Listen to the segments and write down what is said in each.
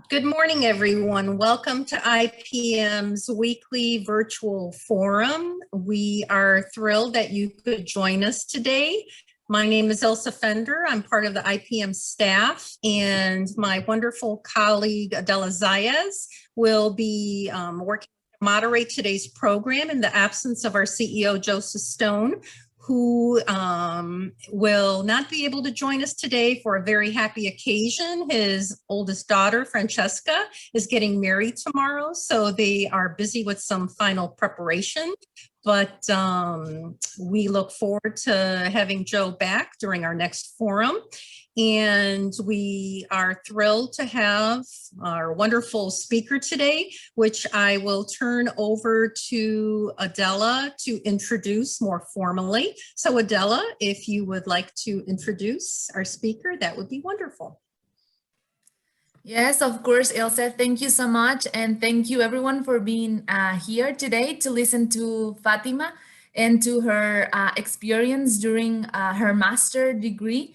Good morning, everyone. Welcome to IPM's weekly virtual forum. We are thrilled that you could join us today. My name is Elsa Fender. I'm part of the IPM staff, and my wonderful colleague Adela Zayas will be working to moderate today's program in the absence of our CEO, Joseph Stone, who will not be able to join us today for a very happy occasion. His oldest daughter, Francesca, is getting married tomorrow, so they are busy with some final preparation. But we look forward to having Joe back during our next forum. And we are thrilled to have our wonderful speaker today, which I will turn over to Adela to introduce more formally. So Adela, if you would like to introduce our speaker, that would be wonderful. Yes, of course, Elsa, thank you so much. And thank you everyone for being here today to listen to Fatima and to her experience during her master's degree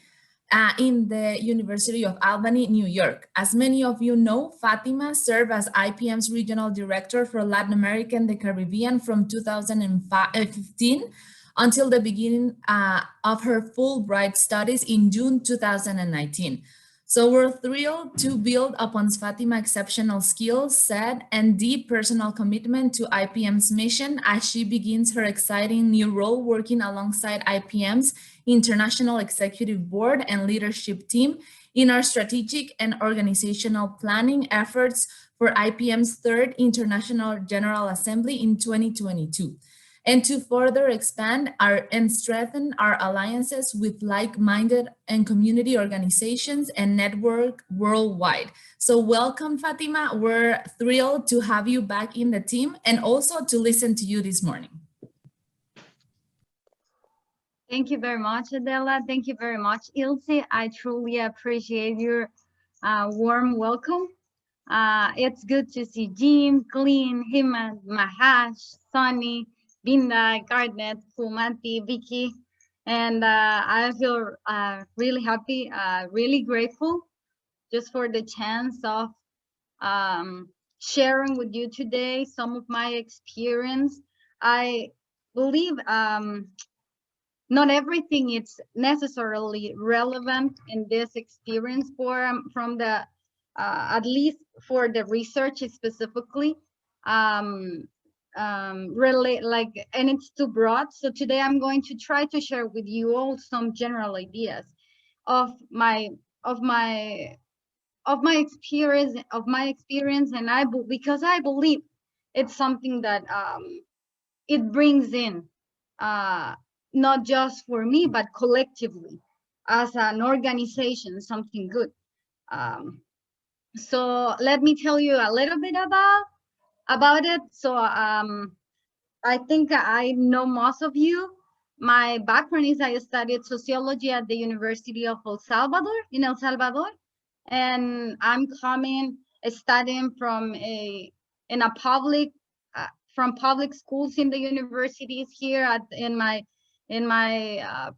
in the University of Albany, New York. As many of you know, Fatima served as IPM's Regional Director for Latin America and the Caribbean from 2015 until the beginning of her Fulbright studies in June 2019. So we're thrilled to build upon Fatima's exceptional skill set and deep personal commitment to IPM's mission as she begins her exciting new role working alongside IPM's International Executive Board and leadership team in our strategic and organizational planning efforts for IPM's third International General Assembly in 2022. And to further expand and strengthen our alliances with like-minded and community organizations and network worldwide. So welcome, Fatima. We're thrilled to have you back in the team and also to listen to you this morning. Thank you very much, Adela. Thank you very much, Ilse. I truly appreciate your warm welcome. It's good to see Jim, Glenn, Himad, Mahash, Sonny, Binda, Gardnet, Fumati, Vicky, and I feel really happy, really grateful just for the chance of sharing with you today some of my experience. I believe not everything is necessarily relevant in this experience forum from the, at least for the research specifically. Really like, and it's too broad. So today I'm going to try to share with you all some general ideas of my experience, and because I believe it's something that it brings in not just for me but collectively as an organization something good. So let me tell you a little bit about it. So I think I know most of you. My background is I studied sociology at the University of El Salvador, in El Salvador, and I'm studying from public schools in the universities here in my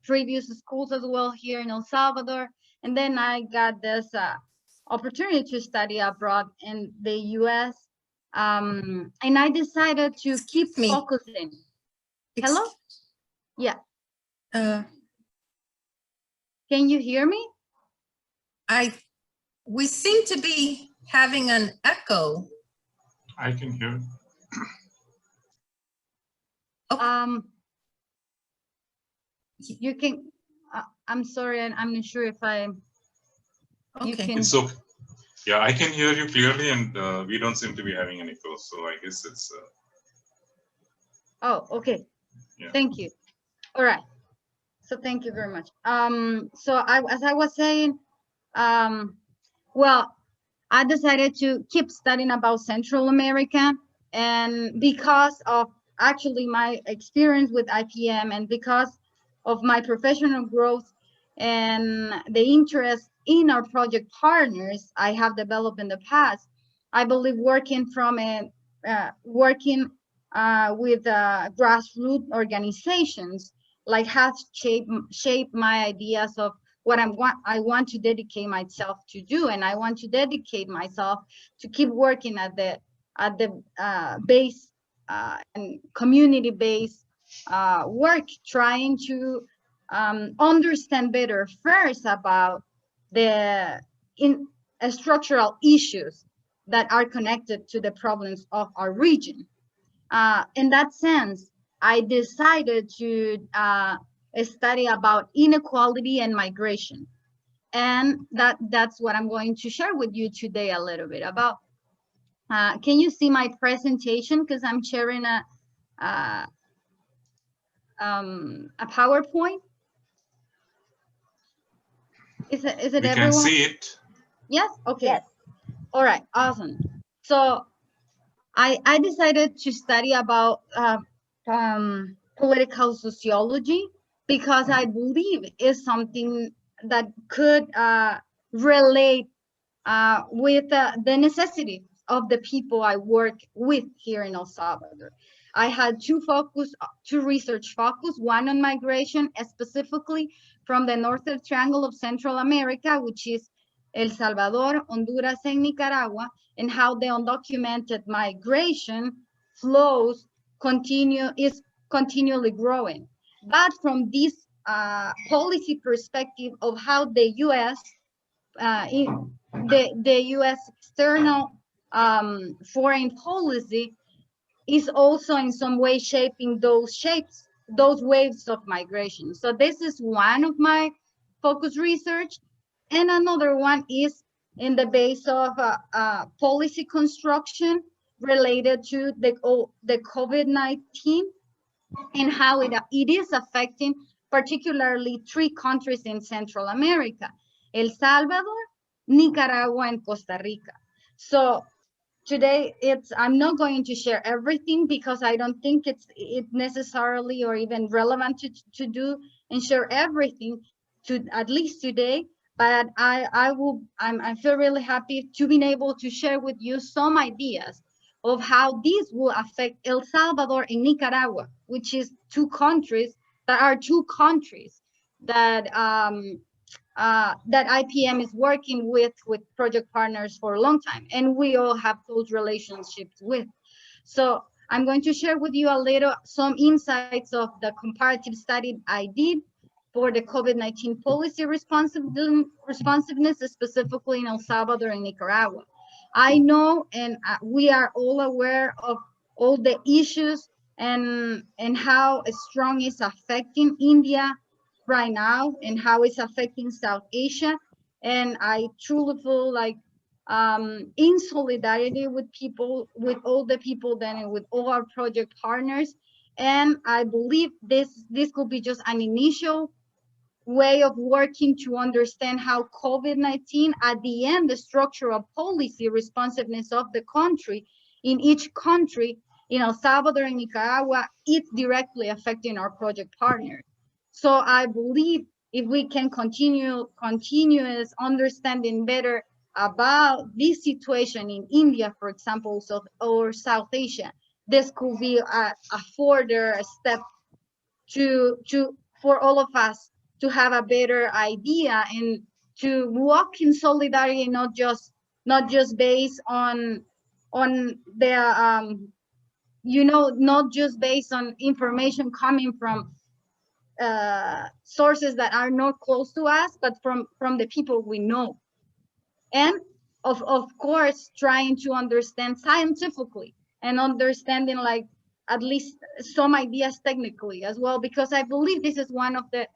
previous schools as well here in El Salvador, and then I got this opportunity to study abroad in the U.S. And I decided to keep focusing. Hello? Yeah. Can you hear me? We seem to be having an echo. I can hear. Okay. You can. I'm sorry, I'm not sure if I. Okay. You can. It's okay. Yeah, I can hear you clearly, and we don't seem to be having an echo. So I guess it's. Oh, okay. Yeah. Thank you. All right. So thank you very much. So as I was saying, well, I decided to keep studying about Central America, and because of actually my experience with IPM and because of my professional growth and the interest in our project partners I have developed in the past, I believe working with grassroots organizations like has shaped my ideas of what I want to dedicate myself to do, and I want to dedicate myself to keep working at the base and community-based work, trying to understand better first about the structural issues that are connected to the problems of our region. In that sense, I decided to study about inequality and migration. And that's what I'm going to share with you today a little bit about. Can you see my presentation? Because I'm sharing a PowerPoint. Is it We everyone? can see it. Yes? Okay. Yes. All right, awesome. So I decided to study about political sociology because I believe is something that could relate with the necessity of the people I work with here in El Salvador. I had two research focus, one on migration, specifically from the Northern Triangle of Central America, which is El Salvador, Honduras, and Nicaragua, and how the undocumented migration flows is continually growing. But from this policy perspective of how the U.S. The U.S. external foreign policy is also in some way shaping those waves of migration. So this is one of my focus research. And another one is in the base of policy construction related to the COVID-19 and how it is affecting particularly three countries in Central America: El Salvador, Nicaragua, and Costa Rica. So today I'm not going to share everything because I don't think it's necessarily or even relevant to do and share everything to at least today. But I feel really happy to be able to share with you some ideas of how this will affect El Salvador and Nicaragua, which is two countries that that IPM is working with project partners for a long time, and we all have close relationships with. So I'm going to share with you some insights of the comparative study I did for the COVID-19 policy responsiveness, specifically in El Salvador and Nicaragua. I know, and we are all aware of all the issues and how strong it's affecting India right now and how it's affecting South Asia. And I truly feel like in solidarity with all the people then and with all our project partners. And I believe this could be just an initial way of working to understand how COVID-19, at the end, the structural policy responsiveness of the country, in each country, in El Salvador and Nicaragua, it's directly affecting our project partners. So I believe if we can continuous understanding better about this situation in India, for example, or South Asia, this could be a further step for all of us to have a better idea and to walk in solidarity, not just based on the not just based on information coming from sources that are not close to us, but from the people we know, and of course trying to understand scientifically and understanding like at least some ideas technically as well, because I believe this is one of the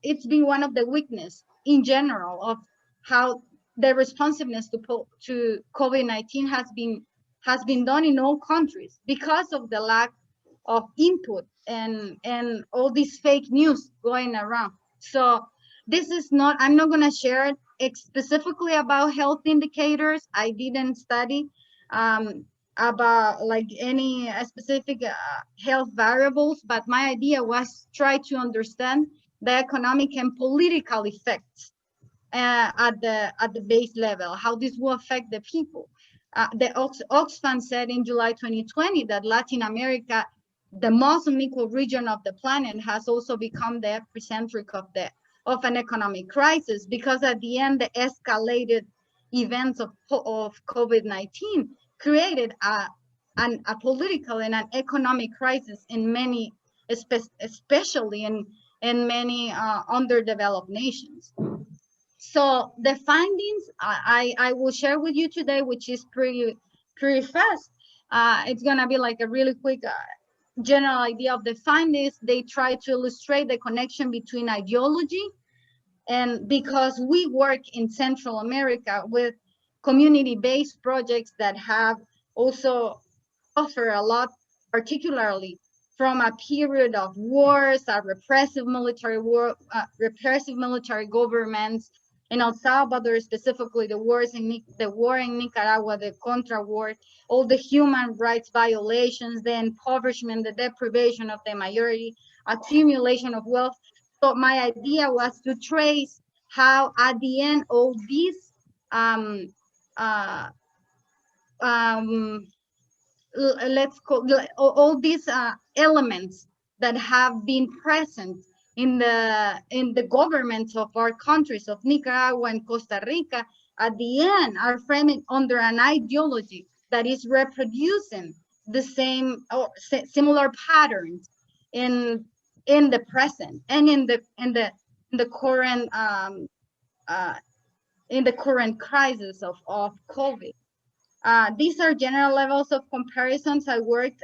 it's been one of the weakness in general of how the responsiveness to COVID-19 has been done in all countries because of the lack of input and all these fake news going around. So this is not, I'm not going to share it specifically about health indicators. I didn't study about like any specific health variables, but my idea was try to understand the economic and political effects at the base level, how this will affect the people. The Oxfam said in July 2020 that Latin America, the most unequal region of the planet, has also become the epicenter of the of an economic crisis, because at the end, the escalated events of COVID-19 created a political and an economic crisis in many, especially in many underdeveloped nations. So the findings I will share with you today, which is pretty fast. It's gonna be like a really quick general idea of the findings. They try to illustrate the connection between ideology, and because we work in Central America with community-based projects that have also offer a lot, particularly from a period of wars, repressive military governments in El Salvador, specifically the war in Nicaragua, the Contra war, all the human rights violations, the impoverishment, the deprivation of the majority, accumulation of wealth. So my idea was to trace how at the end all these let's call all these elements that have been present in the governments of our countries of Nicaragua and Costa Rica, at the end are framed under an ideology that is reproducing the same or similar patterns in the present and in the current crisis of COVID. These are general levels of comparisons. I worked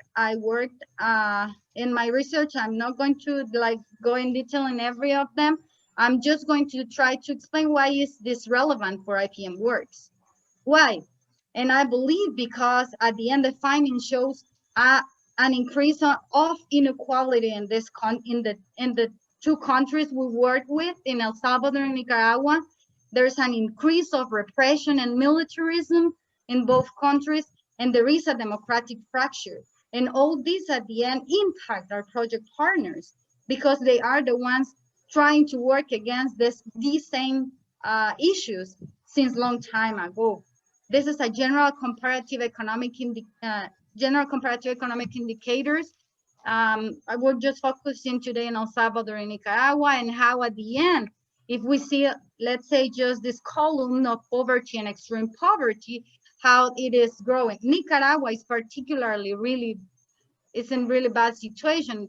in my research. I'm not going to go in detail in every of them. I'm just going to try to explain why is this relevant for IPM works. Why? And I believe because at the end the finding shows an increase of inequality in the two countries we work with, in El Salvador and Nicaragua. There's an increase of repression and militarism in both countries, and there is a democratic fracture. And all this at the end impact our project partners, because they are the ones trying to work against these same issues since long time ago. This is a general comparative economic indicators. I will just focus in today in El Salvador and Nicaragua, and how at the end, if we see, let's say, just this column of poverty and extreme poverty, how it is growing. Nicaragua is particularly it's in really bad situation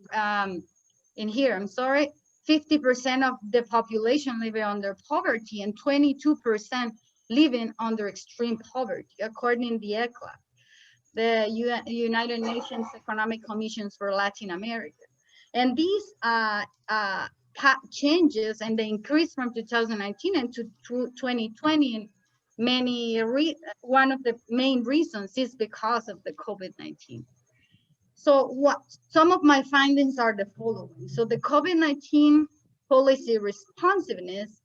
in here. I'm sorry, 50% of the population living under poverty and 22% living under extreme poverty, according to the ECLA, the United Nations Economic Commissions for Latin America. And these changes and the increase from 2019 and to 2020, one of the main reasons is because of the COVID-19. So some of my findings are the following. So the COVID-19 policy responsiveness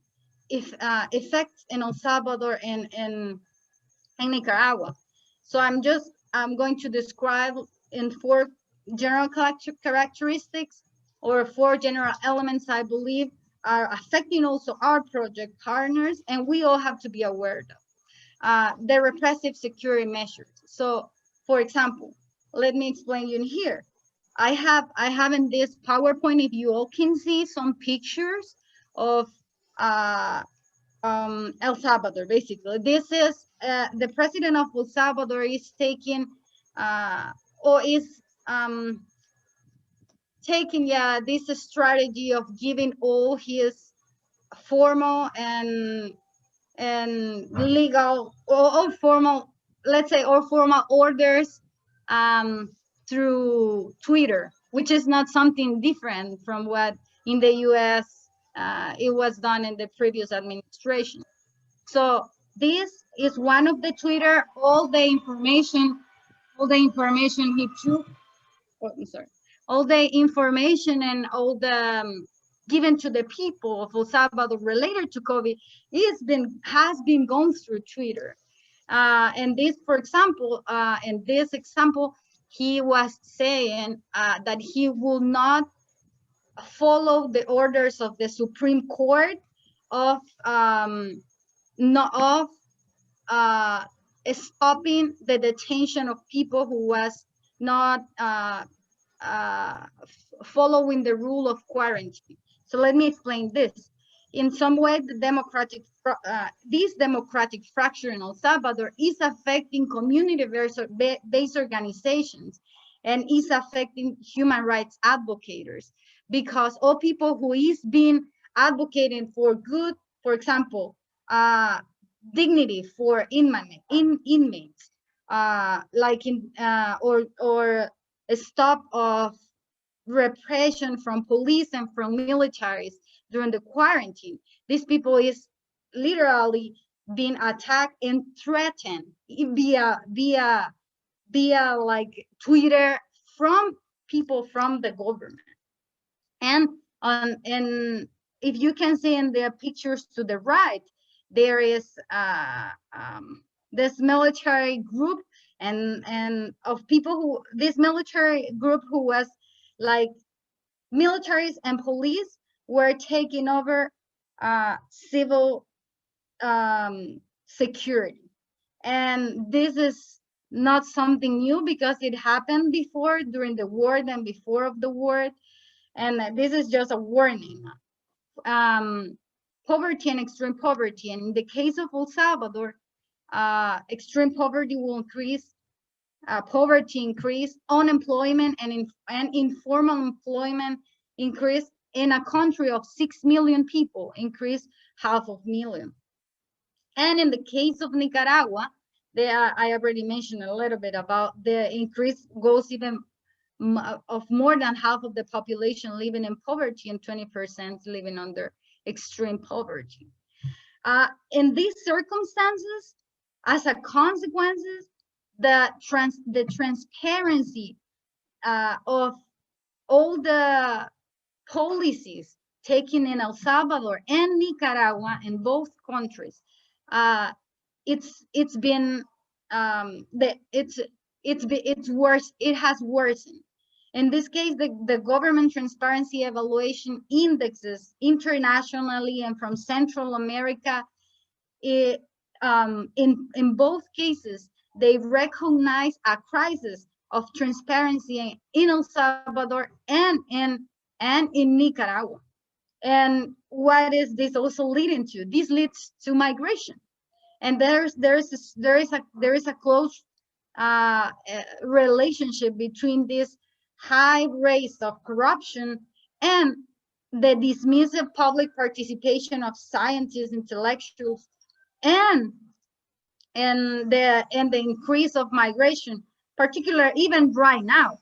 effects in El Salvador and in Nicaragua. So I'm going to describe in 4 general characteristics, or 4 general elements I believe are affecting also our project partners, and we all have to be aware of. The repressive security measures. So, for example, let me explain you in here. I have in this PowerPoint, if you all can see, some pictures of El Salvador. Basically, this is the president of El Salvador is taking this strategy of giving all his formal and legal or formal, let's say, or formal orders through Twitter, which is not something different from what in the US it was done in the previous administration. So this is one of the Twitter, all the information he took, all the information and all the given to the people of El Salvador related to COVID has been gone through Twitter. And this, for example, in this example, he was saying that he will not follow the orders of the Supreme Court of stopping the detention of people who was not following the rule of quarantine. So let me explain this. in some way, this democratic fracture in El Salvador is affecting community-based organizations and is affecting human rights advocates, because all people who is being advocating for good, for example, dignity for inmates, or a stop of repression from police and from militaries during the quarantine. These people is literally being attacked and threatened via like Twitter from people from the government. And if you can see in the pictures to the right, there is this military group and of people who, this military group who was like militaries and police were taking over civil security. And this is not something new, because it happened before, during the war and before of the war. And this is just a warning. Poverty and extreme poverty. And in the case of El Salvador, extreme poverty will increase, poverty increase, unemployment and informal employment increase. In a country of 6 million people, increase 500,000. And in the case of Nicaragua, I already mentioned a little bit about the increase goes even of more than half of the population living in poverty and 20% living under extreme poverty. In these circumstances, as a consequence, the transparency of all the policies taken in El Salvador and Nicaragua, in both countries, it's been it's worse. It has worsened. In this case, the government transparency evaluation indexes internationally and from Central America, in both cases, they recognize a crisis of transparency in El Salvador and in Nicaragua. And what is this also leading to? This leads to migration, and there is a close relationship between this high rates of corruption and the dismissive public participation of scientists, intellectuals, and the increase of migration, particularly even right now.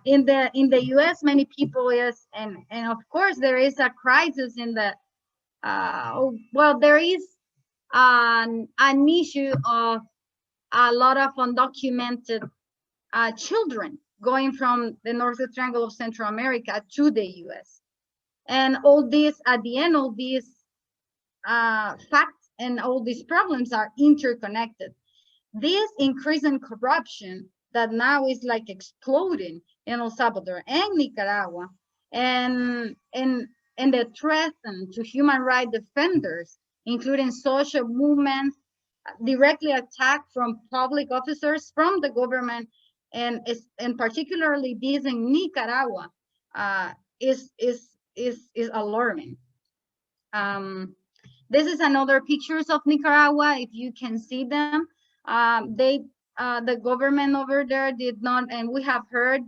In the US, many people is, and of course there is a crisis in the, well, there is an issue of a lot of undocumented children going from the Northern Triangle of Central America to the US. And all this, at the end, all these facts and all these problems are interconnected. This increase in corruption that now is like exploding in El Salvador and Nicaragua, and the threat to human rights defenders, including social movements, directly attacked from public officers, from the government, and particularly this in Nicaragua, is alarming. This is another pictures of Nicaragua, if you can see them. The government over there did not, and we have heard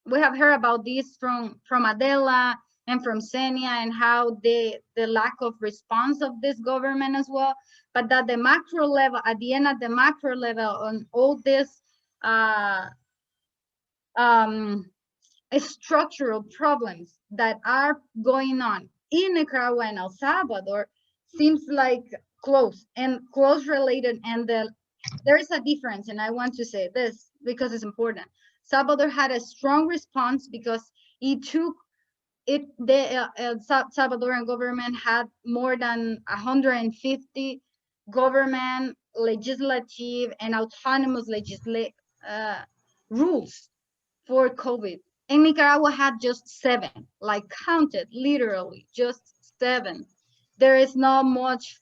about this from Adela and from Senia, and how the lack of response of this government as well. But at the macro level, at the end, at the macro level, on all this structural problems that are going on in Nicaragua and El Salvador, seems like close related, and there is a difference. And I want to say this because it's important. Salvador had a strong response because the Salvadoran government had more than 150 government, legislative, and autonomous rules for COVID. And Nicaragua had just 7, like counted literally, just 7. There is not much,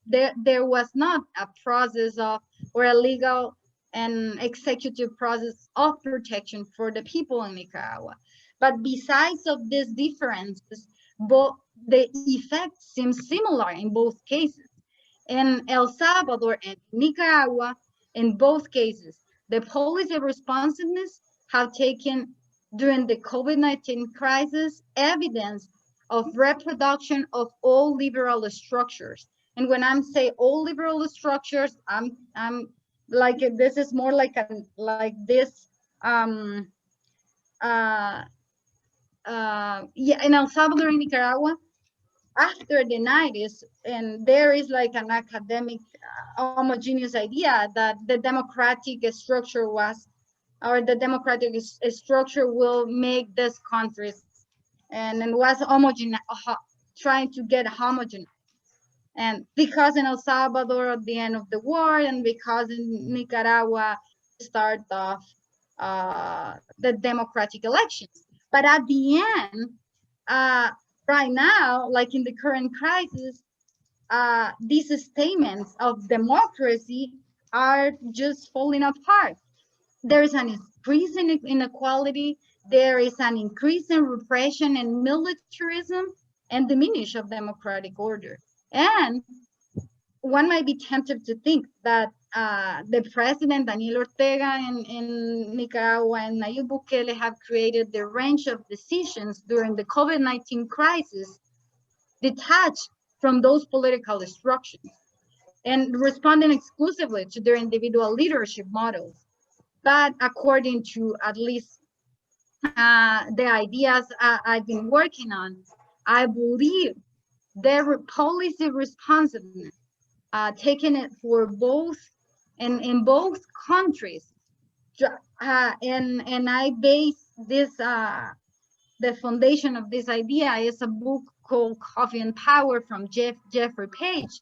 there was not a process of, or a legal and executive process of protection for the people in Nicaragua. But besides of these differences, both the effect seems similar in both cases. In El Salvador and Nicaragua, in both cases, the policy responsiveness have taken during the COVID-19 crisis evidence of reproduction of all liberal structures. And when I'm say all liberal structures, I'm like, this is more like this yeah, in El Salvador and Nicaragua, after the 90s, and there is like an academic homogeneous idea that the democratic structure was, or the democratic structure will make this countries, and was homogeneous, trying to get homogeneous. And because in El Salvador at the end of the war, and because in Nicaragua start of the democratic elections. But at the end, right now, like in the current crisis, these statements of democracy are just falling apart. There is an increase in inequality, there is an increase in repression and militarism, and diminish of democratic order. And one might be tempted to think that the president Daniel Ortega in Nicaragua and Nayib Bukele have created the range of decisions during the COVID-19 crisis detached from those political instructions and responding exclusively to their individual leadership models. But according to at least the ideas I've been working on, I believe their policy responsiveness, taking it for both, and in both countries, and I base this, the foundation of this idea is a book called Coffee and Power from Jeffrey Page,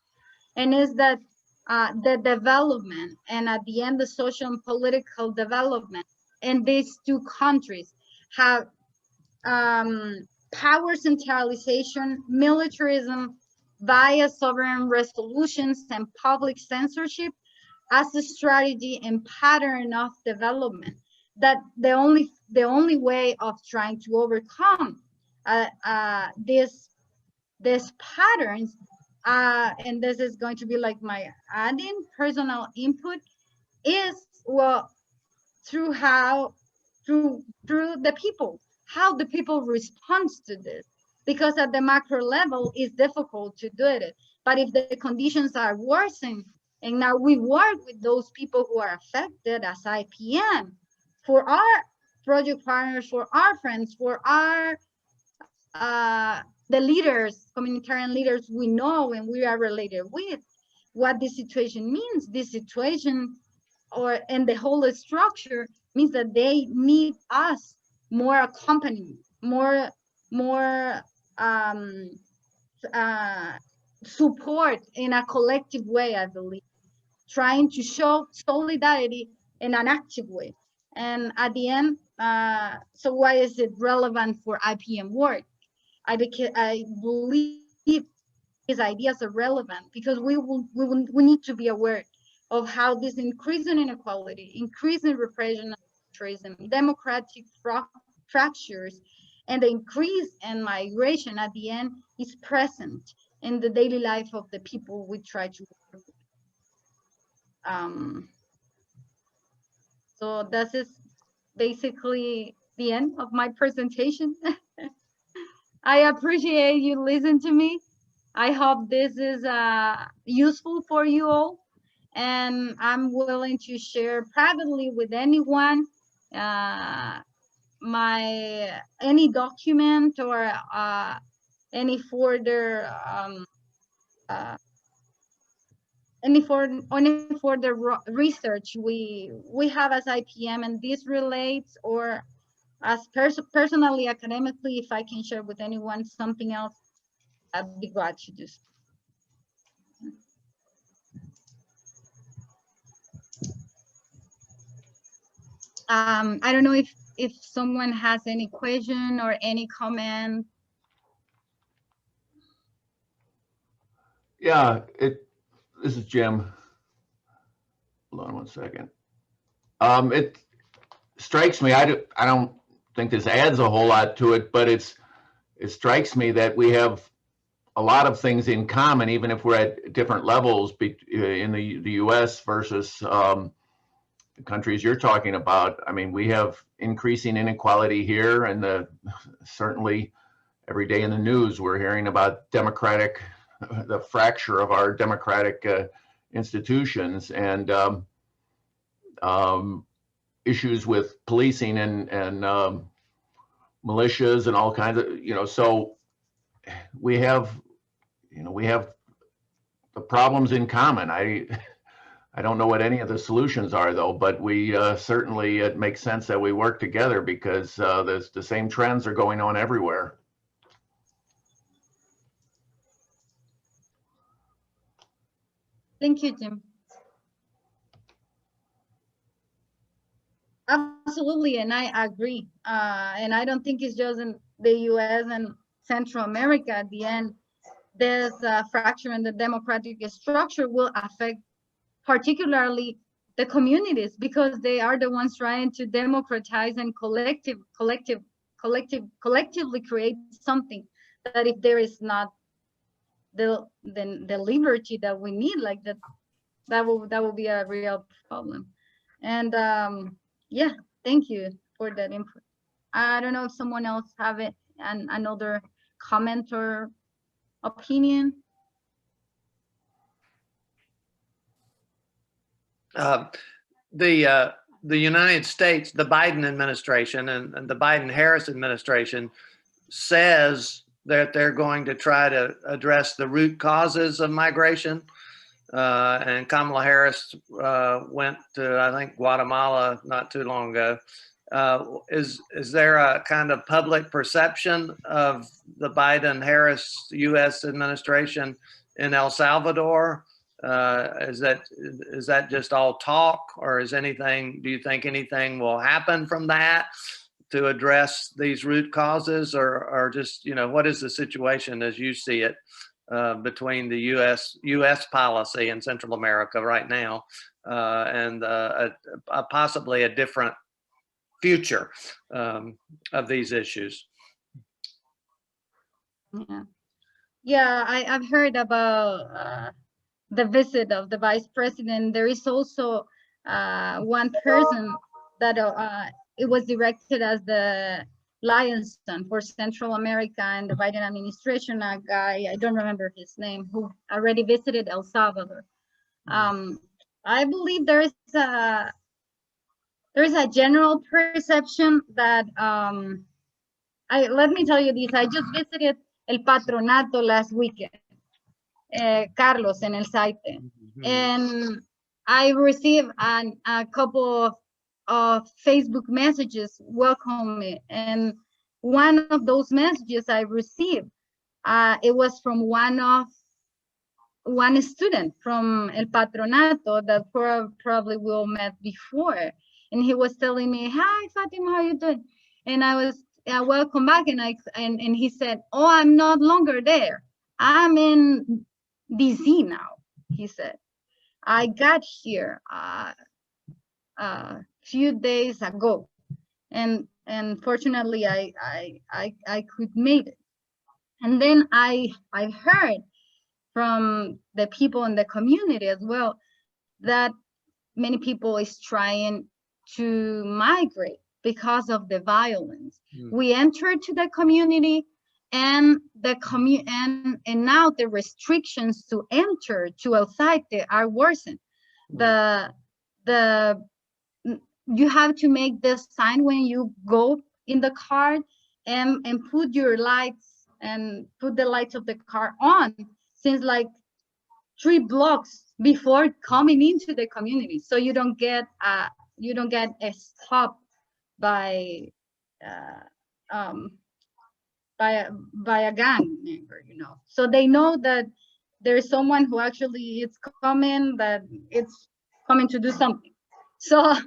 and is that the development, and at the end the social and political development in these two countries have power centralization, militarism via sovereign resolutions, and public censorship as a strategy and pattern of development. That the only way of trying to overcome these patterns, and this is going to be like my adding personal input, is, well, through the people, how the people respond to this. Because at the macro level, it's difficult to do it. But if the conditions are worsening, and now we work with those people who are affected as IPM, for our project partners, for our friends, for our the leaders, communitarian leaders we know and we are related with, what this situation means. This situation, and the whole structure means that they need us more accompaniment, more support in a collective way, I believe, trying to show solidarity in an active way. And at the end, so why is it relevant for IPM work? I believe these ideas are relevant because we need to be aware of how this increasing inequality, increasing repression, democratic fractures, and the increase in migration at the end is present in the daily life of the people we try to work with. So this is basically the end of my presentation. I appreciate you listening to me. I hope this is useful for you all, and I'm willing to share privately with anyone any document or any further research we have as IPM, and this relates, or as personally, academically, if I can share with anyone something else, I'd be glad to do so. I don't know if someone has any question or any comment. Yeah, this is Jim. Hold on one second. It strikes me, I don't think this adds a whole lot to it, but it strikes me that we have a lot of things in common, even if we're at different levels in the U.S. versus the countries you're talking about. I mean, we have increasing inequality here, and certainly every day in the news we're hearing about the fracture of our democratic institutions, and issues with policing and militias and all kinds of, so we have the problems in common. I don't know what any of the solutions are, though, but we certainly, it makes sense that we work together, because the same trends are going on everywhere. Thank you, Jim. Absolutely, and I agree. And I don't think it's just in the U.S. and Central America. At the end, this fracture in the democratic structure will affect particularly the communities, because they are the ones trying to democratize and collectively create something that, if there is not the liberty that we need, like that will be a real problem. And yeah, thank you for that input. I don't know if someone else have it and another comment or opinion. The United States, the Biden administration and the Biden-Harris administration says that they're going to try to address the root causes of migration. And Kamala Harris went to, I think, Guatemala not too long ago. Is there a kind of public perception of the Biden-Harris U.S. administration in El Salvador? Is that just all talk, or do you think anything will happen from that to address these root causes, or just, what is the situation as you see it between the U.S. policy in Central America right now and possibly a different future of these issues? Yeah, I've heard about the visit of the vice president. There is also one person that it was directed as the liaison for Central America and the Biden administration, a guy, I don't remember his name, who already visited El Salvador. I believe there is a general perception that let me tell you this. I just visited El Patronato last weekend, Carlos en El Saite, and I received a couple of Facebook messages welcome me, and one of those messages I received, it was from one student from El Patronato that probably we all met before, and he was telling me, "Hi Fatima, how you doing?" And I was, welcome back, and he said, "Oh, I'm not longer there. I'm in DC now," he said. "I got here few days ago, and fortunately I could make it." And then I heard from the people in the community as well that many people is trying to migrate because of the violence. We entered to the community, and and now the restrictions to enter to El Saite are worsened. You have to make this sign when you go in the car, and put your lights and put the lights of the car on since like 3 blocks before coming into the community, so you don't get a stop by a gang member, so they know that there's someone who actually is coming, that it's coming to do something, so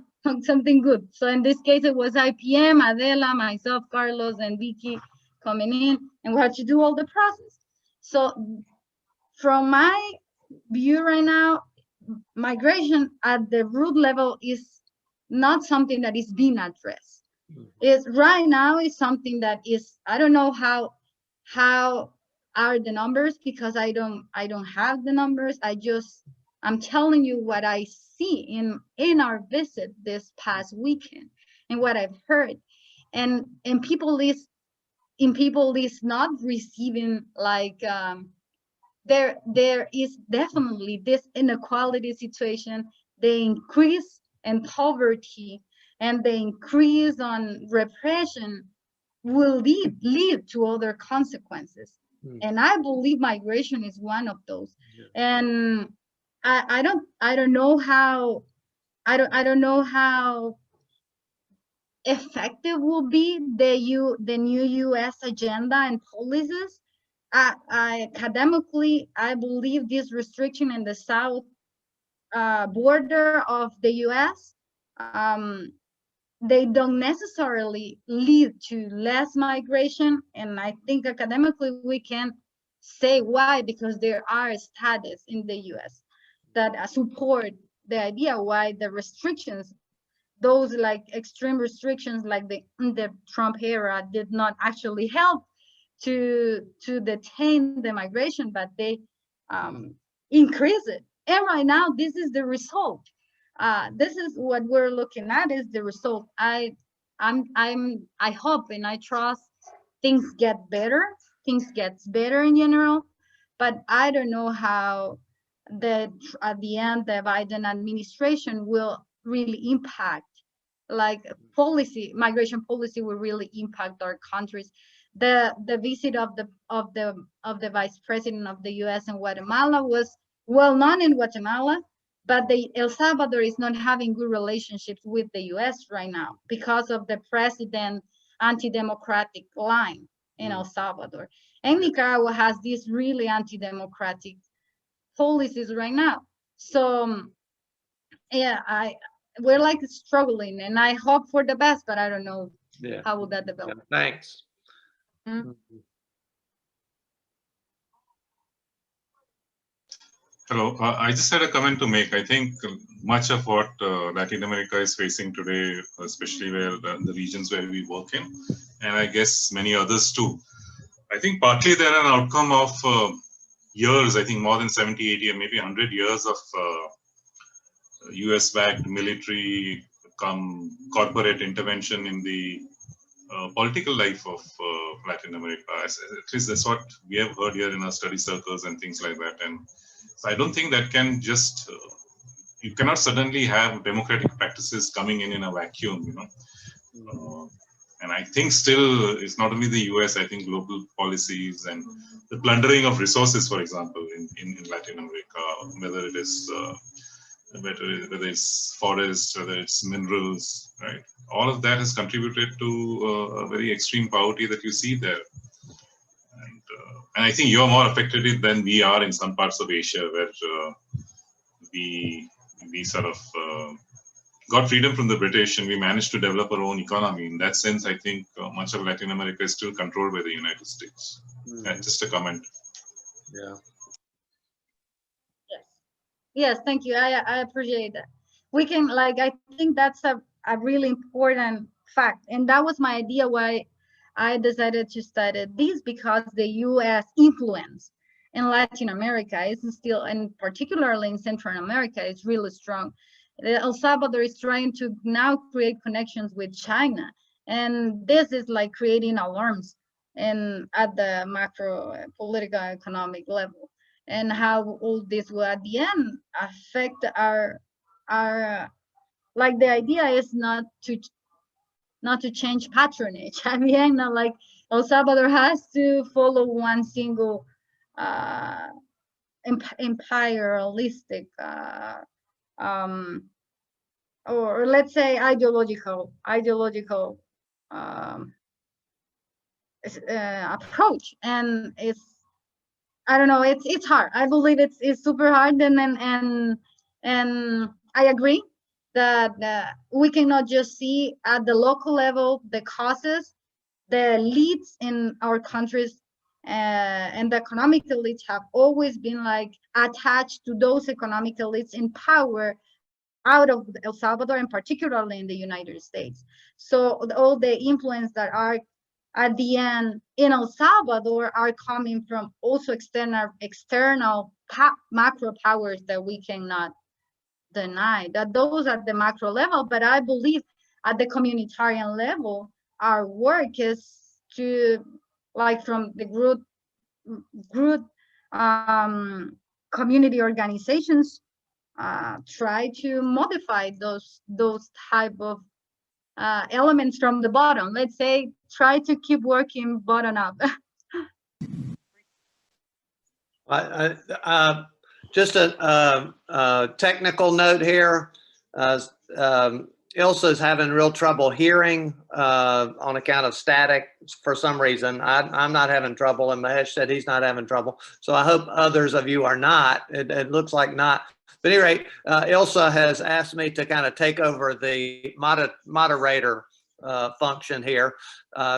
something good. So in this case, it was IPM, Adela, myself, Carlos, and Vicky coming in, and we had to do all the process. So from my view right now, migration at the root level is not something that is being addressed. Right now is something that is, I don't know how are the numbers, because I don't have the numbers. I'm telling you what I see in our visit this past weekend and what I've heard. And people is not receiving, like, there is definitely this inequality situation, the increase in poverty and the increase on repression will lead to other consequences. And I believe migration is one of those. And I don't know how effective will be the new US agenda and policies. Academically, I believe this restriction in the south border of the US, they don't necessarily lead to less migration. And I think academically we can say why, because there are studies in the US that support the idea why the restrictions, those like extreme restrictions like the Trump era, did not actually help to detain the migration, but they increase it. And right now, this is the result. This is what we're looking at, is the result. I hope and I trust things get better. Things gets better in general, but I don't know how at the end the Biden administration will really impact, like migration policy will really impact our countries. The visit of the vice president of the US in Guatemala was well known in Guatemala, but El Salvador is not having good relationships with the US right now because of the president anti-democratic line in El Salvador. And Nicaragua has these really anti-democratic policies right now. So yeah, we're like struggling, and I hope for the best, but I don't know how will that develop. Thanks. Hello, I just had a comment to make. I think much of what Latin America is facing today, especially where the regions where we work in, and I guess many others too, I think partly they're an outcome of years, I think more than 70, 80, or maybe 100 years of US-backed military corporate intervention in the political life of Latin America. At least that's what we have heard here in our study circles and things like that. And so I don't think that can just, you cannot suddenly have democratic practices coming in a vacuum, you know. And I think still it's not only the US, I think global policies and the plundering of resources, for example, in Latin America, whether it is whether it's forests, whether it's minerals, right? All of that has contributed to a very extreme poverty that you see there. And I think you're more affected than we are in some parts of Asia, where we sort of got freedom from the British and we managed to develop our own economy. In that sense, I think much of Latin America is still controlled by the United States. Just a comment. Yeah. Yes, thank you. I appreciate that. We can, like, I think that's a really important fact. And that was my idea why I decided to study this, because the US influence in Latin America is still, and particularly in Central America, is really strong. El Salvador is trying to now create connections with China. And this is like creating alarms at the macro political economic level. And how all this will at the end affect our like, the idea is not to change patronage. At the end, like, El Salvador has to follow one single imperialistic or let's say ideological approach. And I don't know, it's hard. I believe it's super hard, and I agree that we cannot just see at the local level the causes. The elites in our countries and the economic elites have always been like attached to those economic elites in power out of El Salvador, and particularly in the United States. So all the influence that our at the end in El Salvador are coming from also external macro powers that we cannot deny, that those at the macro level. But I believe at the communitarian level, our work is to, like from the group community organizations, try to modify those type of elements from the bottom. Let's say, try to keep working bottom up. Just a technical note here. Ilsa's having real trouble hearing on account of static for some reason. I'm not having trouble, and Mahesh said he's not having trouble. So I hope others of you are not. It looks like not. But at any rate, Ilsa has asked me to kind of take over the moderator function here.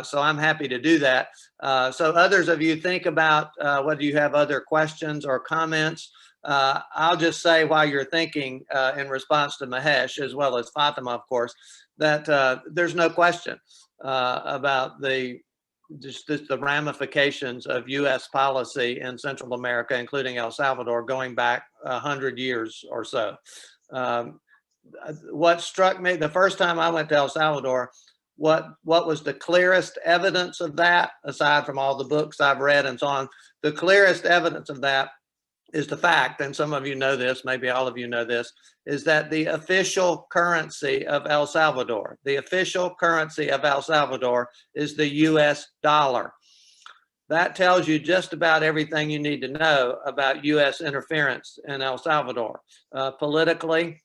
So I'm happy to do that. So others of you think about whether you have other questions or comments. I'll just say while you're thinking in response to Mahesh, as well as Fatima, of course, that there's no question about the ramifications of U.S. policy in Central America, including El Salvador, going back 100 years or so. What struck me the first time I went to El Salvador, what was the clearest evidence of that, aside from all the books I've read and so on, the clearest evidence of that is the fact, and some of you know this, maybe all of you know this, is that the official currency of El Salvador, is the US dollar. That tells you just about everything you need to know about US interference in El Salvador, politically,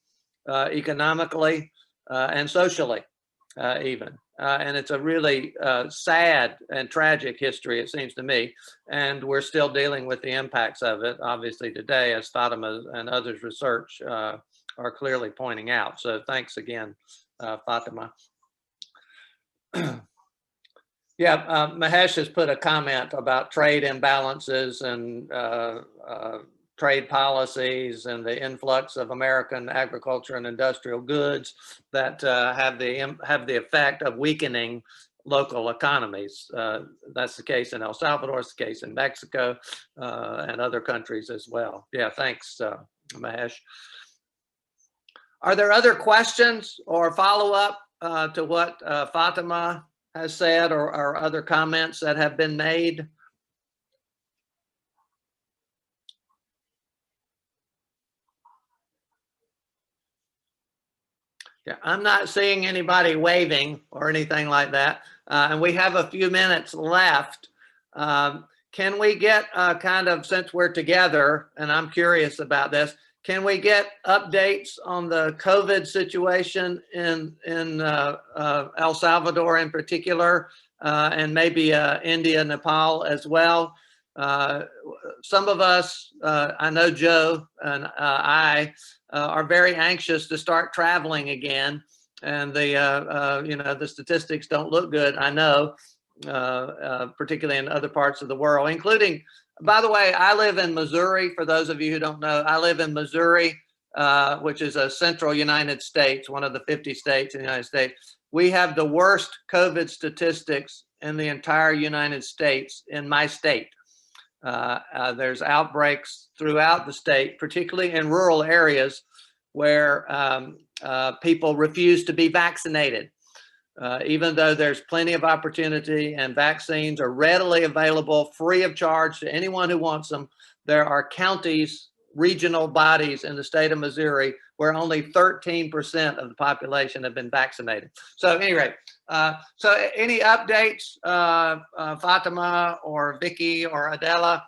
economically, and socially even. And it's a really sad and tragic history, it seems to me. And we're still dealing with the impacts of it, obviously, today, as Fatima and others' research are clearly pointing out. So thanks again, Fatima. Yeah, Mahesh has put a comment about trade imbalances and trade policies and the influx of American agriculture and industrial goods that have the effect of weakening local economies. That's the case in El Salvador, it's the case in Mexico, and other countries as well. Yeah, thanks, Mahesh. Are there other questions or follow-up to what Fatima has said, or other comments that have been made? Yeah, I'm not seeing anybody waving or anything like that. And we have a few minutes left. Can we get kind of, since we're together, and I'm curious about this, can we get updates on the COVID situation in El Salvador in particular, and maybe India, Nepal as well? Some of us, I know Joe and I, are very anxious to start traveling again, and the statistics don't look good, I know, particularly in other parts of the world, including, by the way, I live in Missouri. For those of you who don't know, I live in Missouri, which is a central United States, one of the 50 states in the United States. We have the worst COVID statistics in the entire United States in my state. There's outbreaks throughout the state, particularly in rural areas where people refuse to be vaccinated. Even though there's plenty of opportunity and vaccines are readily available free of charge to anyone who wants them, there are counties, regional bodies in the state of Missouri where only 13% of the population have been vaccinated. So at any rate, so any updates, Fatima or Vicky or Adela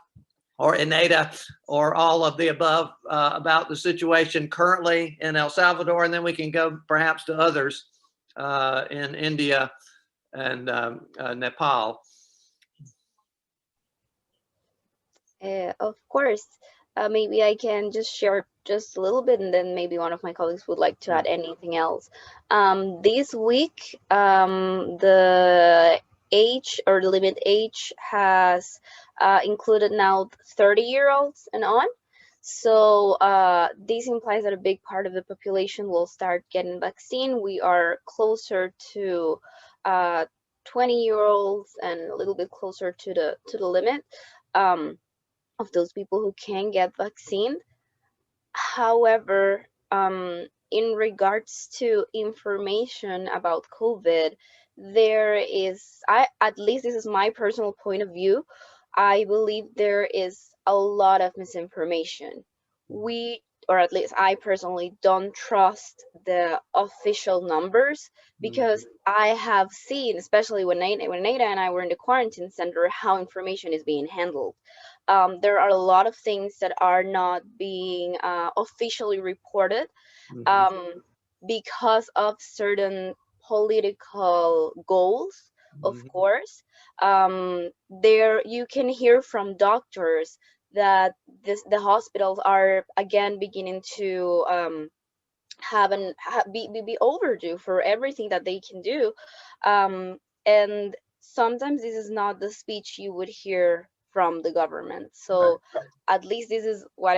or Ineda or all of the above about the situation currently in El Salvador, and then we can go perhaps to others in India and Nepal. Of course. Maybe I can just share just a little bit, and then maybe one of my colleagues would like to add anything else. This week, the age or limit age has included now 30-year-olds and on. So this implies that a big part of the population will start getting vaccine. We are closer to 20-year-olds and a little bit closer to the limit of those people who can get vaccine. However, in regards to information about COVID, there is, at least this is my personal point of view, I believe there is a lot of misinformation. Or at least I personally don't trust the official numbers, because I have seen, especially when Nada and I were in the quarantine center, how information is being handled. There are a lot of things that are not being officially reported because of certain political goals, of course. There you can hear from doctors that the hospitals are again beginning to be overdue for everything that they can do, and sometimes this is not the speech you would hear from the government. So at least this is what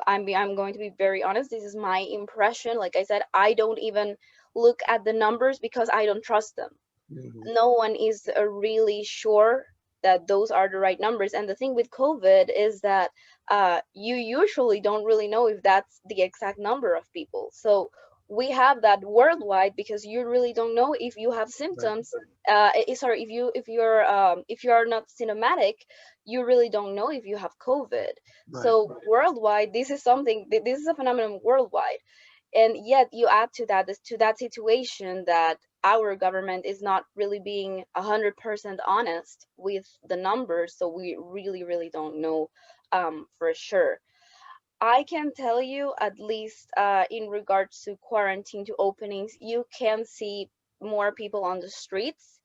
I'm going to be very honest, this is my impression. Like I said, I don't even look at the numbers because I don't trust them. No one is really sure that those are the right numbers. And the thing with COVID is that you usually don't really know if that's the exact number of people. So we have that worldwide because you really don't know if you have symptoms. Sorry, if you're not symptomatic, you really don't know if you have COVID. So worldwide, this is a phenomenon worldwide. And yet you add to that situation that our government is not really being 100% honest with the numbers, so we really don't know for sure. I can tell you, at least in regards to quarantine to openings, you can see more people on the streets.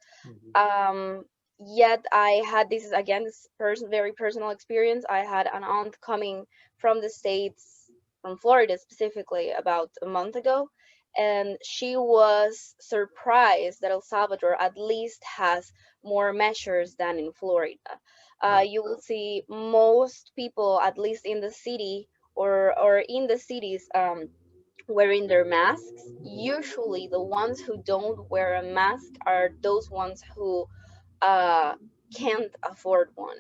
Yet I had, this is again this very personal experience, I had an aunt coming from the States, from Florida specifically, about a month ago, and she was surprised that El Salvador at least has more measures than in Florida. You will see most people, at least in the city or in the cities, wearing their masks. Usually the ones who don't wear a mask are those ones who can't afford one.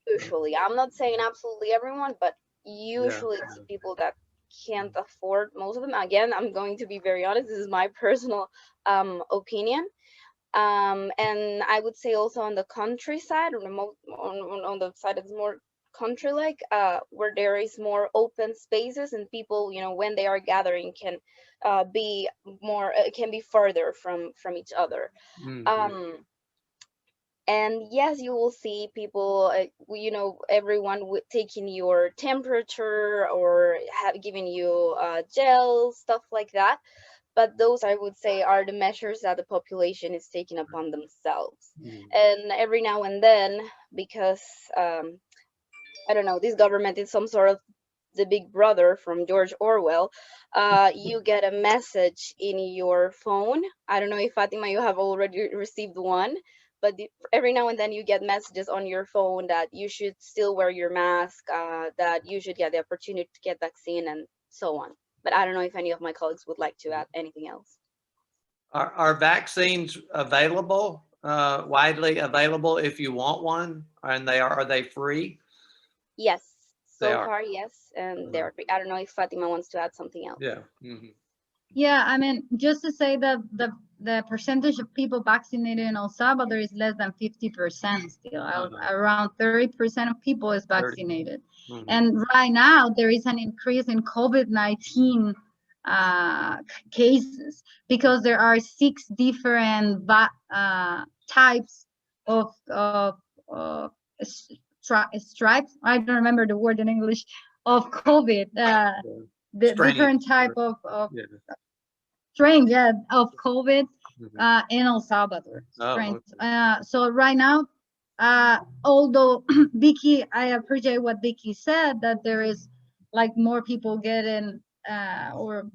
Usually, I'm not saying absolutely everyone, but usually it's people that can't afford most of them. Again, I'm going to be very honest, this is my personal opinion. And I would say also on the countryside, or on the side that's more country-like, where there is more open spaces and people, when they are gathering can be further from each other. And yes, you will see people, everyone taking your temperature or giving you gel, stuff like that. But those, I would say, are the measures that the population is taking upon themselves. And every now and then, because, I don't know, this government is some sort of the big brother from George Orwell, you get a message in your phone. I don't know if, Fatima, you have already received one, but every now and then you get messages on your phone that you should still wear your mask, that you should get the opportunity to get vaccine, and so on. But I don't know if any of my colleagues would like to add anything else. Are vaccines available, widely available if you want one? And are they free? Yes, so far, yes, and they're free. I don't know if Fatima wants to add something else. Yeah. Yeah, I mean, just to say that the percentage of people vaccinated in El Salvador is less than 50% still. Around 30% of people is vaccinated. And right now there is an increase in COVID-19 cases because there are 6 different types of stripes. I don't remember the word in English, of COVID. The different type of strain, of COVID in El Salvador. So right now, although Vicky, I appreciate what Vicky said, that there is like more people getting or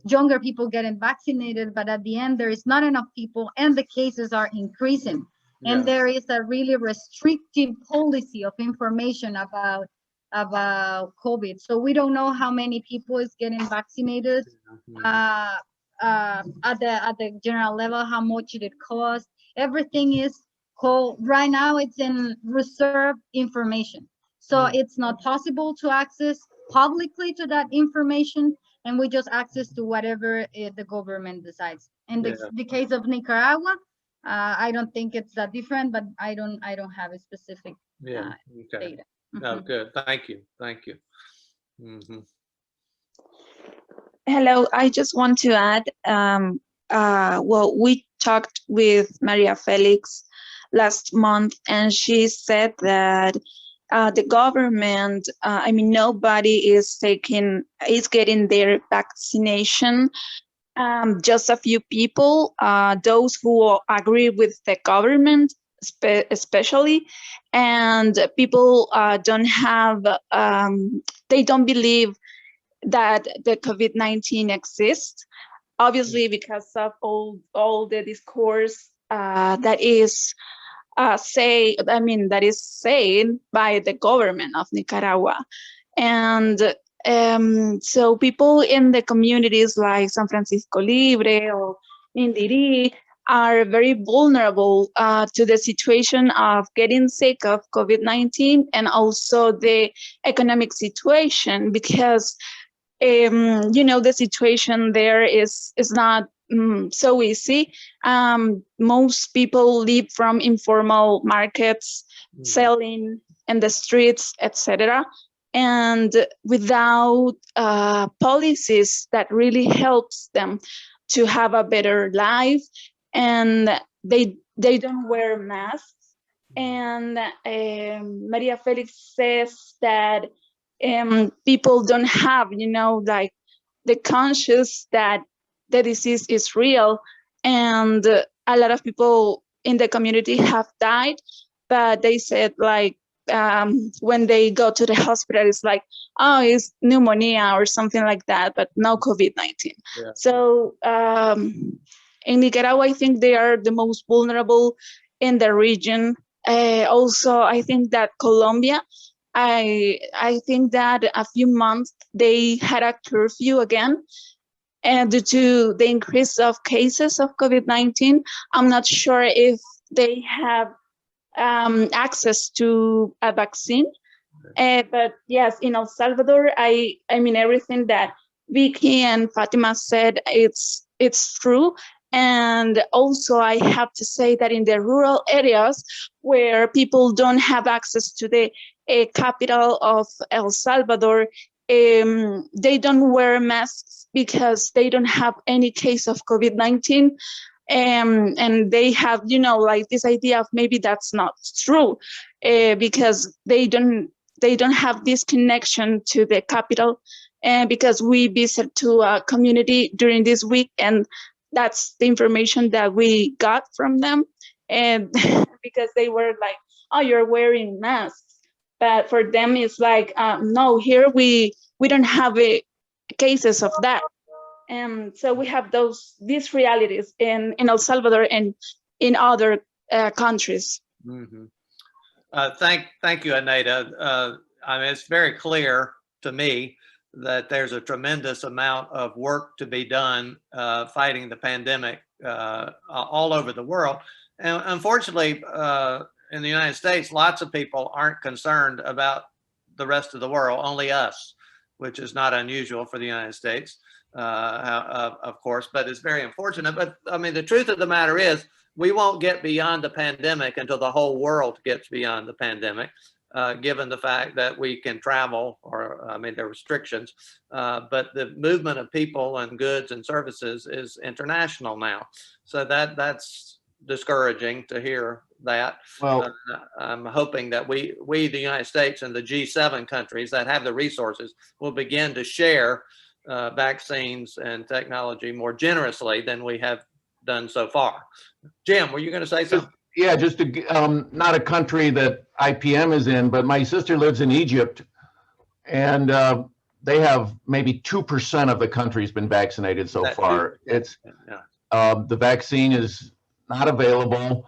younger people getting vaccinated, but at the end there is not enough people and the cases are increasing. And there is a really restrictive policy of information about COVID. So we don't know how many people is getting vaccinated at the general level, how much it costs. everything is called, right now it's in reserved information. So it's not possible to access publicly to that information, and we just access to whatever the government decides. In the case of Nicaragua, I don't think it's that different, but I don't have a specific data. No, good. Thank you. Thank you. Hello, I just want to add, well, we talked with Maria Felix last month, and she said that the government, I mean, nobody is getting their vaccination. Just a few people, those who agree with the government, especially, and people don't have, they don't believe that the COVID-19 exists, obviously because of all the discourse that is that is said by the government of Nicaragua. And so people in the communities like San Francisco Libre or Indiri are very vulnerable to the situation of getting sick of COVID-19 and also the economic situation, because the situation there is not so easy. Most people live from informal markets, selling in the streets, etc. And without policies that really helps them to have a better life, and they don't wear masks. And Maria Felix says that people don't have, like the conscious that the disease is real, and a lot of people in the community have died, but they said like when they go to the hospital, it's like, oh, it's pneumonia or something like that, but no COVID-19. Yeah. So in Nicaragua, I think they are the most vulnerable in the region. Also, I think that Colombia, I think that a few months they had a curfew again, and due to the increase of cases of COVID-19, I'm not sure if they have access to a vaccine. But yes, in El Salvador, I mean, everything that Vicky and Fatima said, it's true. And also, I have to say that in the rural areas where people don't have access to the capital of El Salvador, they don't wear masks because they don't have any case of COVID-19. And they have, like this idea of maybe that's not true, because they don't have this connection to the capital. And because we visit to a community during this week, and that's the information that we got from them. And because they were like, oh, you're wearing masks. But for them, it's like, no, here we don't have cases of that. And so we have these realities in El Salvador and in other countries. Mm-hmm. Thank you, Aneta. I mean, it's very clear to me that there's a tremendous amount of work to be done fighting the pandemic all over the world. And unfortunately, in the United States, lots of people aren't concerned about the rest of the world, only us, which is not unusual for the United States, of course, but it's very unfortunate. But I mean, the truth of the matter is, we won't get beyond the pandemic until the whole world gets beyond the pandemic, given the fact that we can travel, or I mean, there are restrictions, but the movement of people and goods and services is international now. So that's discouraging to hear that. Well, I'm hoping that we, the United States and the G7 countries that have the resources, will begin to share vaccines and technology more generously than we have done so far. Jim, were you going to say something? Yeah, just not a country that IPM is in, but my sister lives in Egypt, and they have maybe 2% of the country's been vaccinated so far. It's the vaccine is not available.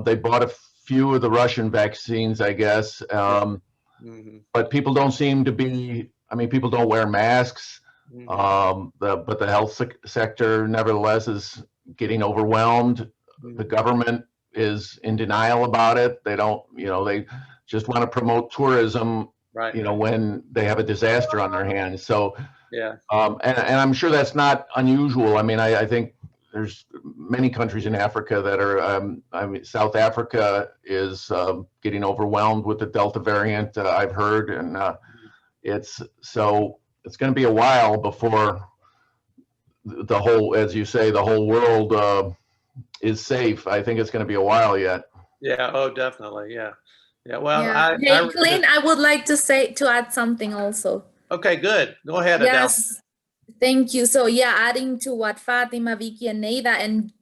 They bought a few of the Russian vaccines, I guess, but people don't seem to be. I mean, people don't wear masks. But the health sector, nevertheless, is getting overwhelmed. the government is in denial about it. They don't, they just want to promote tourism, Right. when they have a disaster on their hands. So, Yeah. and I'm sure that's not unusual. I mean, I think there's many countries in Africa that are, I mean, South Africa is getting overwhelmed with the Delta variant, I've heard. And it's going to be a while before the whole, as you say, the whole world is safe. I think it's going to be a while yet. Yeah. Oh, definitely. Yeah. Yeah. Well, yeah. Hey, Clint, I would like to add something also. Okay, good. Go ahead, Adele. Yes. Thank you. So yeah, adding to what Fatima, Vicky, and Neida,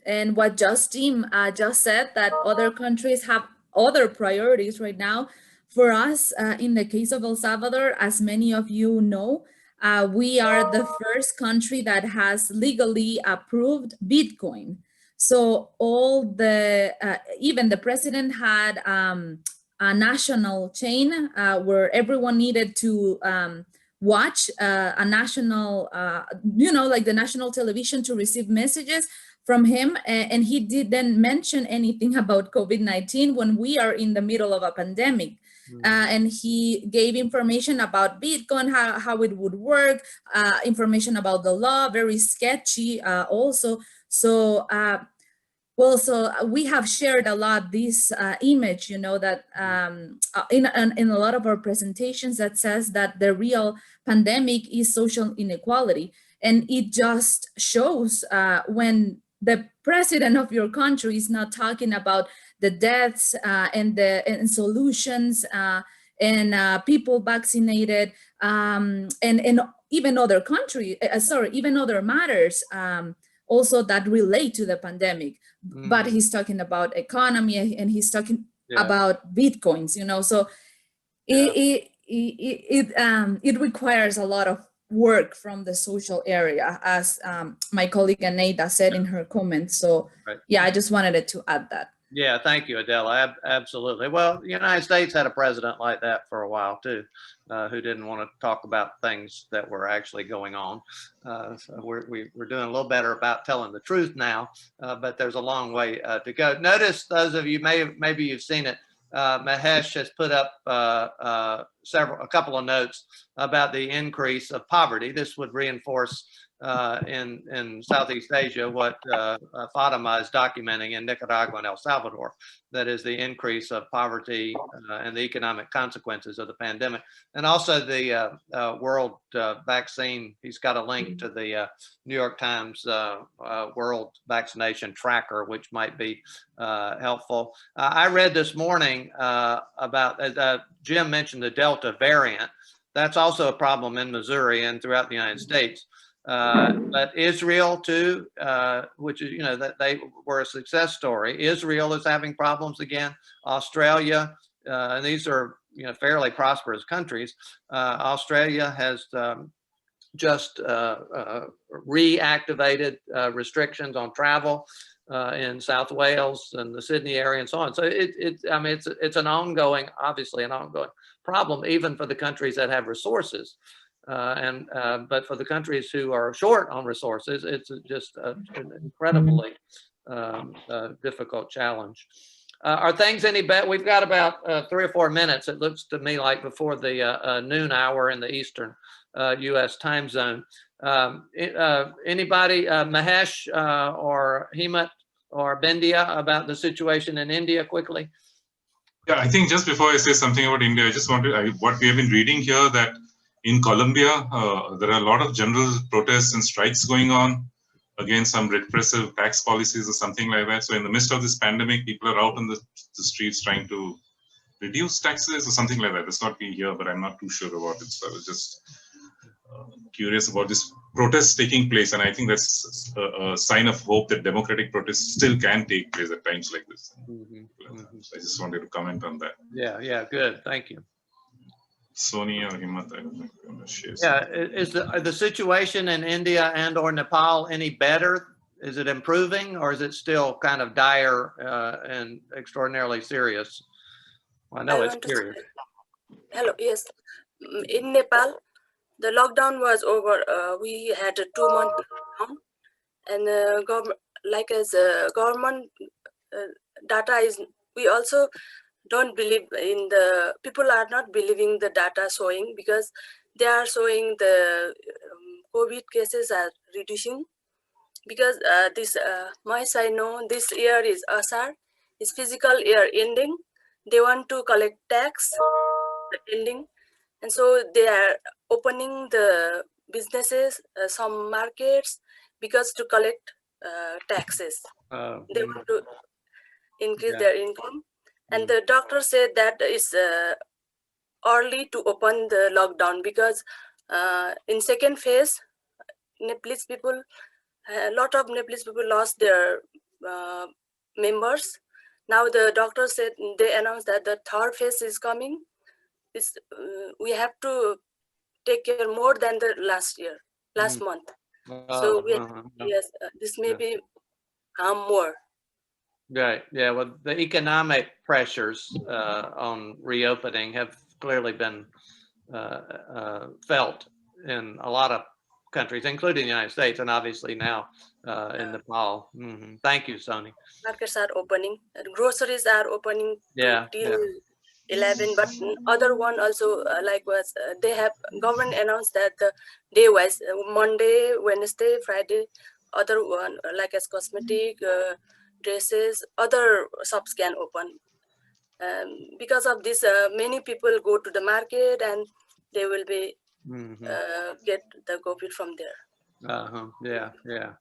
and what Jim just said, that other countries have other priorities right now. For us, in the case of El Salvador, as many of you know, we are the first country that has legally approved Bitcoin. So all the, even the president had a national chain where everyone needed to watch a national, like the national television to receive messages from him. And he didn't mention anything about COVID-19 when we are in the middle of a pandemic. And he gave information about Bitcoin, how it would work, information about the law, very sketchy also. So, so we have shared a lot this image, that in a lot of our presentations that says that the real pandemic is social inequality. And it just shows when the president of your country is not talking about the deaths and solutions and people vaccinated and even other countries, even other matters also that relate to the pandemic. But he's talking about economy and he's talking about Bitcoins, so it requires a lot of work from the social area, as my colleague Neida said in her comments. So yeah, I just wanted to add that. Yeah, thank you, Adela. Absolutely. Well, the United States had a president like that for a while too, who didn't want to talk about things that were actually going on. So we're doing a little better about telling the truth now, but there's a long way to go. Notice, those of you, maybe you've seen it, Mahesh has put up a couple of notes about the increase of poverty. This would reinforce in Southeast Asia what Fatima is documenting in Nicaragua and El Salvador, that is the increase of poverty and the economic consequences of the pandemic. And also the world vaccine, he's got a link to the New York Times World Vaccination Tracker, which might be helpful. I read this morning about, Jim mentioned the Delta variant. That's also a problem in Missouri and throughout the United States. But Israel too, which is, that they were a success story. Israel is having problems again. Australia, and these are, fairly prosperous countries. Australia has just reactivated restrictions on travel in South Wales and the Sydney area and so on. So it's an ongoing, obviously an ongoing problem, even for the countries that have resources. But for the countries who are short on resources, it's just an incredibly difficult challenge. Are things any better? We've got about 3 or 4 minutes, it looks to me like, before the noon hour in the Eastern US time zone. Anybody, Mahesh or Hemat or Bendia, about the situation in India quickly? Yeah, I think just before I say something about India, I just wanted, what we have been reading here, that in Colombia, there are a lot of general protests and strikes going on against some repressive tax policies or something like that. So in the midst of this pandemic, people are out on the streets trying to reduce taxes or something like that. It's not been here, but I'm not too sure about it. So I was just curious about this protest taking place. And I think that's a sign of hope that democratic protests still can take place at times like this. So I just wanted to comment on that. Yeah, good. Thank you. Sonia or Himmat, I don't know if you want to share. Yeah, is the situation in India and or Nepal any better? Is it improving, or is it still kind of dire and extraordinarily serious? Well, I know it's serious. Hello, yes. In Nepal, the lockdown was over. We had a 2-month lockdown, and government data is, we also don't believe in the, people are not believing the data showing, because they are showing the COVID cases are reducing, because this much I know, this year is Asar, is physical year ending. They want to collect tax ending, and so they are opening the businesses, some markets, because to collect taxes. They want to increase their income, and the doctor said that it's early to open the lockdown, because in second phase, Nepalese people, a lot of Nepalese people lost their members. Now the doctor said, they announced that the third phase is coming. It's, we have to take care more than the last month. So we, yes, this may be come more. Right. Yeah. Well, the economic pressures on reopening have clearly been felt in a lot of countries, including the United States, and obviously now in Nepal. Thank you, Sony. Markets are opening, groceries are opening Yeah. till 11, but other one also likewise. They have, government announced that the day wise, Monday, Wednesday, Friday, other one like as cosmetic, dresses, other shops can open. Because of this, many people go to the market and they will be get the COVID from there. Yeah. Yeah.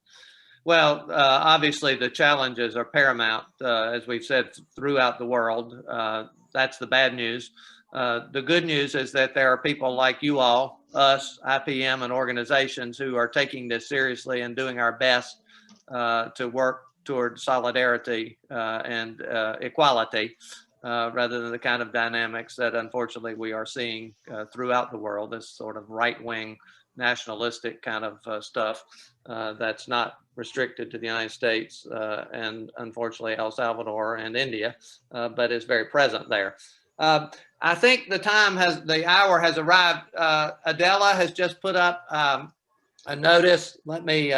Well, obviously the challenges are paramount, as we've said, throughout the world. That's the bad news. The good news is that there are people like you all, us, IPM, and organizations who are taking this seriously and doing our best to work toward solidarity and equality, rather than the kind of dynamics that unfortunately we are seeing throughout the world, this sort of right-wing nationalistic kind of stuff that's not restricted to the United States and unfortunately El Salvador and India, but is very present there. I think the hour has arrived. Adela has just put up a notice. Let me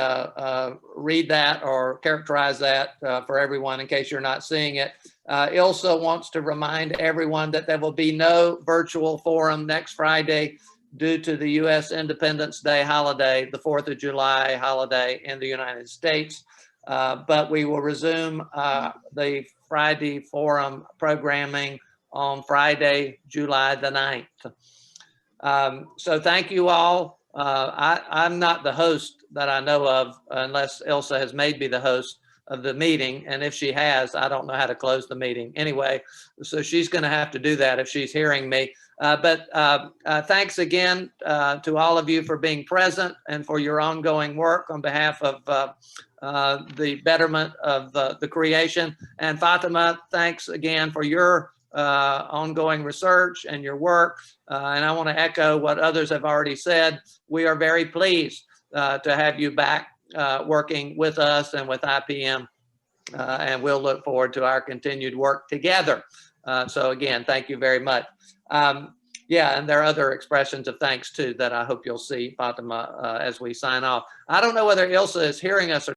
read that or characterize that for everyone in case you're not seeing it. Ilsa wants to remind everyone that there will be no virtual forum next Friday due to the U.S. Independence Day holiday, the 4th of July holiday in the United States. But we will resume the Friday forum programming on Friday, July the 9th. So thank you all. I'm not the host that I know of, unless Ilsa has made me the host of the meeting. And if she has, I don't know how to close the meeting anyway. So she's going to have to do that if she's hearing me. But thanks again to all of you for being present and for your ongoing work on behalf of the betterment of the creation. And Fatima, thanks again for your ongoing research and your work. And I want to echo what others have already said. We are very pleased to have you back working with us and with IPM. And we'll look forward to our continued work together. So again, thank you very much. Yeah, and there are other expressions of thanks too that I hope you'll see, Fatima, as we sign off. I don't know whether Ilsa is hearing us or